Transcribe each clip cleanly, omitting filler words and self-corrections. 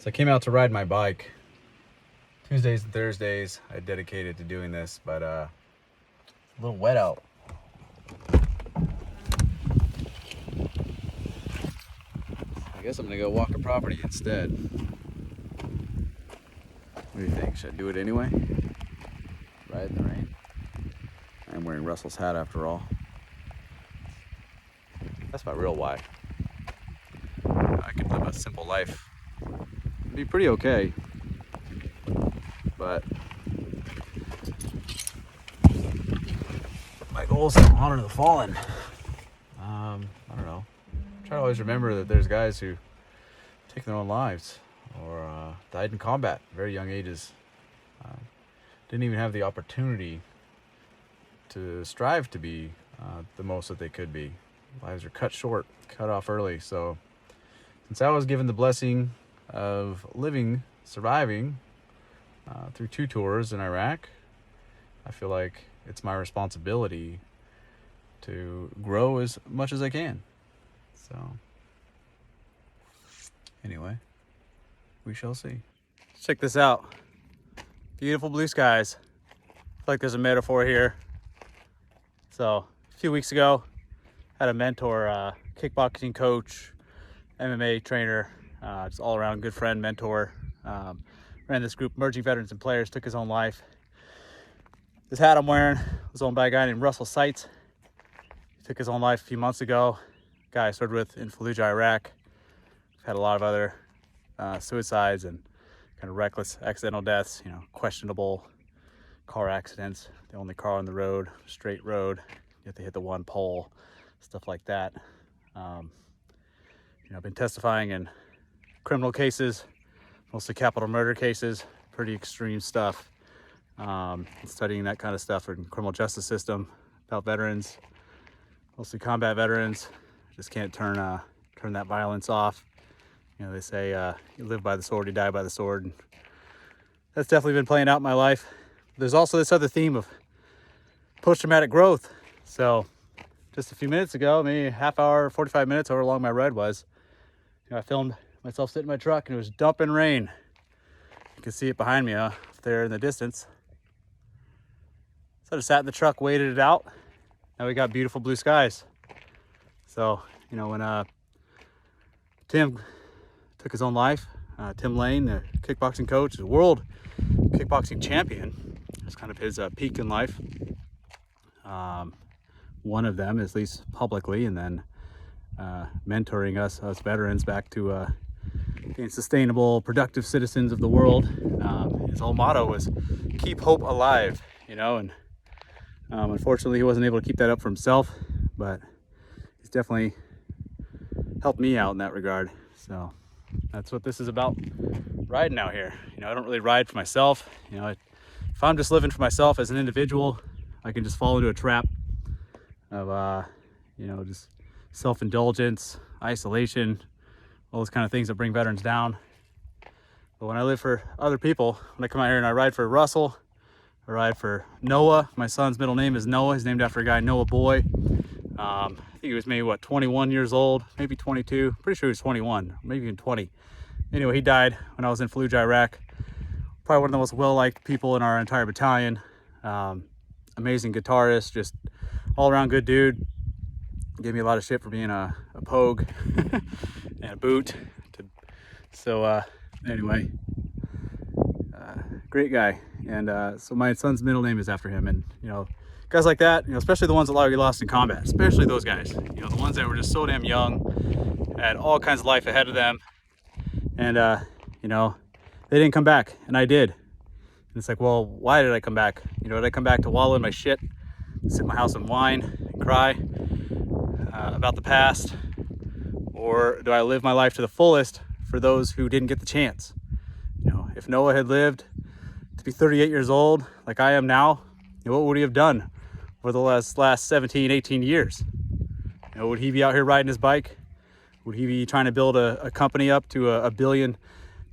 So I came out to ride my bike. Tuesdays and Thursdays I dedicated to doing this, but a little wet out. I guess I'm gonna go walk a property instead. What do you think? Should I do it anyway? Ride in the rain? I'm wearing Russell's hat after all. That's my real why. I could live a simple life. It'd be pretty okay. But my goal is to honor the fallen. I don't know. Try to always remember that there's guys who take their own lives or died in combat at very young ages. Didn't even have the opportunity to strive to be the most that they could be. Lives are cut short, cut off early. So since I was given the blessing of living, surviving through 2 tours in Iraq, I feel like it's my responsibility to grow as much as I can. So anyway, we shall see. Check this out. Beautiful blue skies. I feel like there's a metaphor here. So a few weeks ago, I had a mentor, kickboxing coach, MMA trainer, just all around good friend, mentor. Ran this group, Emerging Veterans and Players, took his own life. This hat I'm wearing was owned by a guy named Russell Seitz. He took his own life a few months ago. Guy I served with in Fallujah, Iraq. We've had a lot of other suicides and kind of reckless accidental deaths, questionable car accidents. The only car on the road, straight road. You have to hit the one pole, stuff like that. I've been testifying in criminal cases, mostly capital murder cases, pretty extreme stuff. Studying that kind of stuff in criminal justice system about veterans, mostly combat veterans. Just can't turn that violence off. They say you live by the sword, you die by the sword. And that's definitely been playing out in my life. There's also this other theme of post-traumatic growth. So just a few minutes ago, maybe a half hour, 45 minutes, however long my ride was, I filmed myself sitting in my truck and it was dumping rain. You can see it behind me up there in the distance. So I just sat in the truck, waited it out. Now we got beautiful blue skies. So, when Tim took his own life, Tim Lane, the kickboxing coach, the world kickboxing champion, that's kind of his peak in life. One of them, at least publicly, and then mentoring us veterans back to being sustainable, productive citizens of the world. His whole motto was keep hope alive, and unfortunately he wasn't able to keep that up for himself, but he's definitely helped me out in that regard. So that's what this is about, riding out here. I don't really ride for myself. If I'm just living for myself as an individual, I can just fall into a trap of just self-indulgence, isolation, all those kind of things that bring veterans down. But when I live for other people, when I come out here and I ride for Russell, I ride for Noah. My son's middle name is Noah. He's named after a guy, Noah Boy. I think he was maybe 21 years old, maybe 22. Pretty sure he was 21, maybe even 20. Anyway, he died when I was in Fallujah, Iraq. Probably one of the most well-liked people in our entire battalion. Amazing guitarist, just all-around good dude. Gave me a lot of shit for being a pogue and a boot. Anyway, great guy. And so my son's middle name is after him. And guys like that, especially the ones that get lost in combat, especially those guys, the ones that were just so damn young, had all kinds of life ahead of them, and they didn't come back, and I did. And it's like, well, why did I come back? Did I come back to wallow in my shit, sit in my house and whine and cry about the past, or do I live my life to the fullest for those who didn't get the chance? If Noah had lived to be 38 years old like I am now, what would he have done for the last 17, 18 years? Would he be out here riding his bike? Would he be trying to build a company up to $1 billion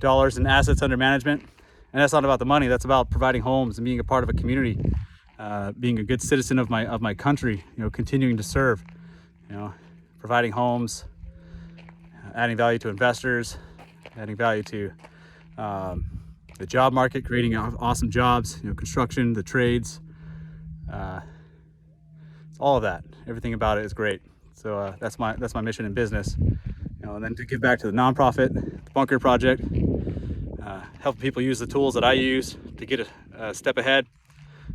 in assets under management? And that's not about the money. That's about providing homes and being a part of a community, being a good citizen of my country. Continuing to serve. Providing homes, adding value to investors, adding value to the job market, creating awesome jobs, construction, the trades, it's all of that. Everything about it is great. So that's my mission in business. And then to give back to the nonprofit, the Bunker Project, helping people use the tools that I use to get a step ahead.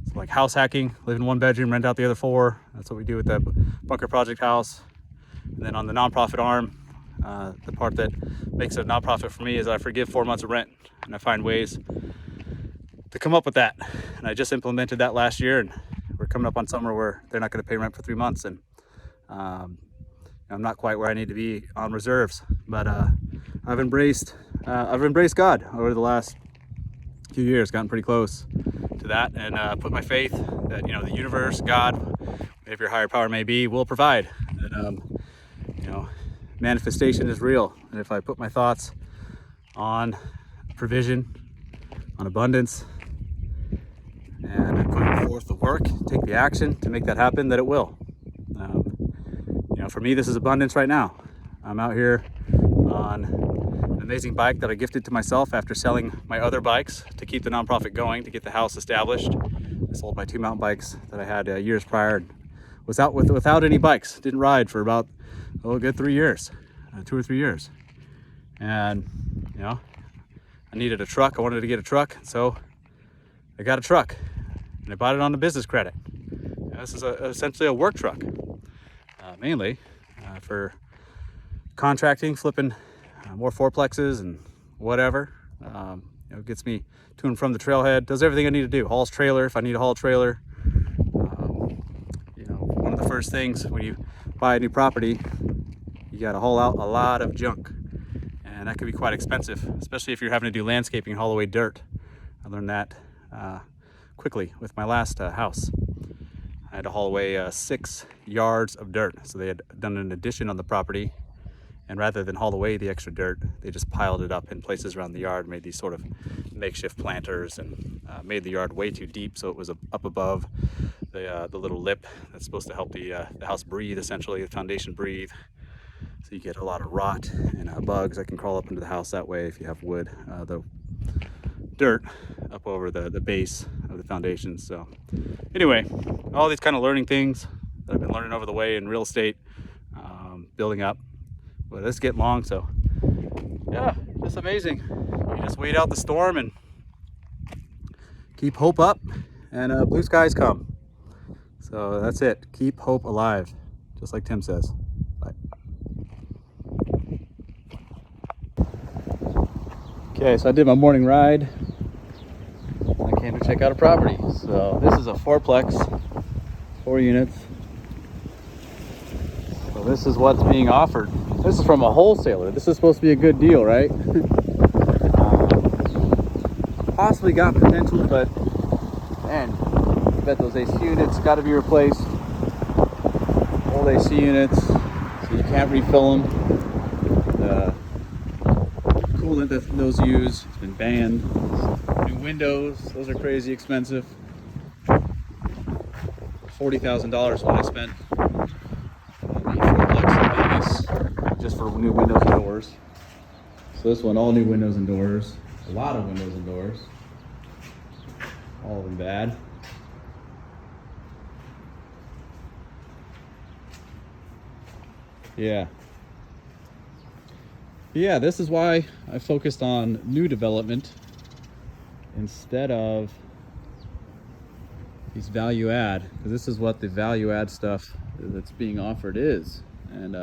So like house hacking, live in one bedroom, rent out the other 4. That's what we do with the Bunker Project house. And then on the nonprofit arm, the part that makes it a nonprofit for me is I forgive 4 months of rent, and I find ways to come up with that. And I just implemented that last year, and we're coming up on summer where they're not going to pay rent for 3 months, and I'm not quite where I need to be on reserves. But I've embraced God over the last few years, gotten pretty close to that, and put my faith that the universe, God, whatever your higher power may be, will provide. That manifestation is real, and if I put my thoughts on provision, on abundance, and I put forth the work, take the action to make that happen, that it will. For me, this is abundance right now. I'm out here on an amazing bike that I gifted to myself after selling my other bikes to keep the nonprofit going, to get the house established. I sold my 2 mountain bikes that I had years prior, and was out without any bikes. Didn't ride for about a good 3 years, 2 or 3 years. And I needed a truck. I wanted to get a truck, so I got a truck, and I bought it on the business credit. This is essentially a work truck, mainly for contracting, flipping more fourplexes and whatever. It gets me to and from the trailhead, does everything I need to do. Hauls trailer if I need to haul a trailer. One of the first things when you buy a new property, you got to haul out a lot of junk, and that can be quite expensive, especially if you're having to do landscaping and haul away dirt. I learned that quickly with my last house. I had to haul away 6 yards of dirt. So they had done an addition on the property, and rather than haul away the extra dirt, they just piled it up in places around the yard, made these sort of makeshift planters, and made the yard way too deep, so it was up above the little lip that's supposed to help the house breathe, essentially, the foundation breathe. So you get a lot of rot and bugs that can crawl up into the house that way if you have wood. The dirt up over the base of the foundation. So anyway, all these kind of learning things that I've been learning over the way in real estate, building up. But it's getting long, so yeah, just amazing. You just wait out the storm and keep hope up, and blue skies come. So that's it. Keep hope alive, just like Tim says. Bye. Okay, so I did my morning ride. I came to check out a property. So this is a 4plex, 4 units. So this is what's being offered. This is from a wholesaler. This is supposed to be a good deal, right? Possibly got potential, but man, I bet those AC units got to be replaced. Old AC units, so you can't refill them. The coolant that those use has been banned. New windows, those are crazy expensive. $40,000 what I spent on the 4plex in Vegas just for new windows and doors. So this one, all new windows and doors. A lot of windows and doors. All of them bad. Yeah, this is why I focused on new development instead of these value add, because this is what the value add stuff that's being offered is. And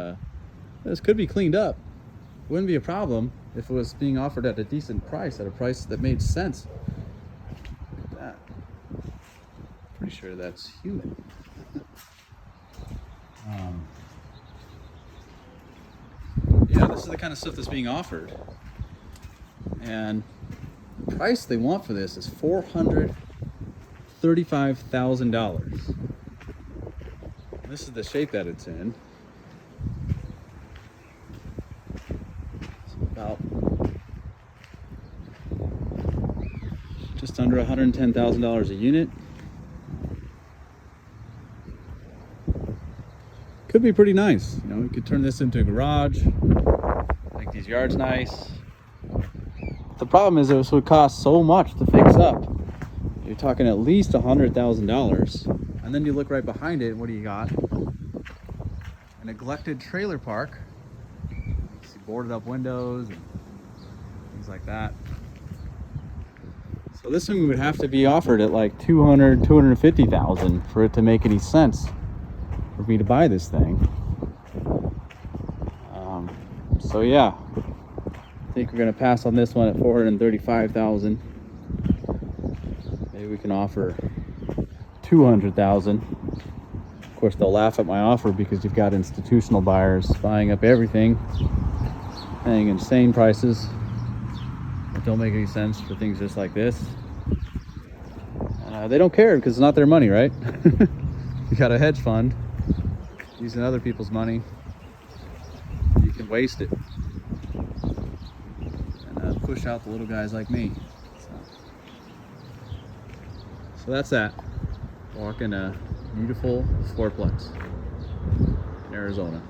this could be cleaned up. Wouldn't be a problem if it was being offered at a decent price, at a price that made sense. Look at that. Pretty sure that's human. Yeah, this is the kind of stuff that's being offered. And the price they want for this is $435,000. This is the shape that it's in. It's about just under $110,000 a unit. Could be pretty nice. You know, we could turn this into a garage, make these yards nice, the problem is this would cost so much to fix up. You're talking at least $100,000. And then you look right behind it, what do you got? A neglected trailer park. You see boarded up windows and things like that. So this one would have to be offered at like $250,000 for it to make any sense for me to buy this thing. So yeah, I think we're gonna pass on this one at $435,000. Maybe we can offer $200,000. Of course, they'll laugh at my offer because you've got institutional buyers buying up everything, paying insane prices that don't make any sense for things just like this. They don't care because it's not their money, right? You got a hedge fund using other people's money. You can waste it and push out the little guys like me. So that's that. Walking a beautiful fourplex in Arizona.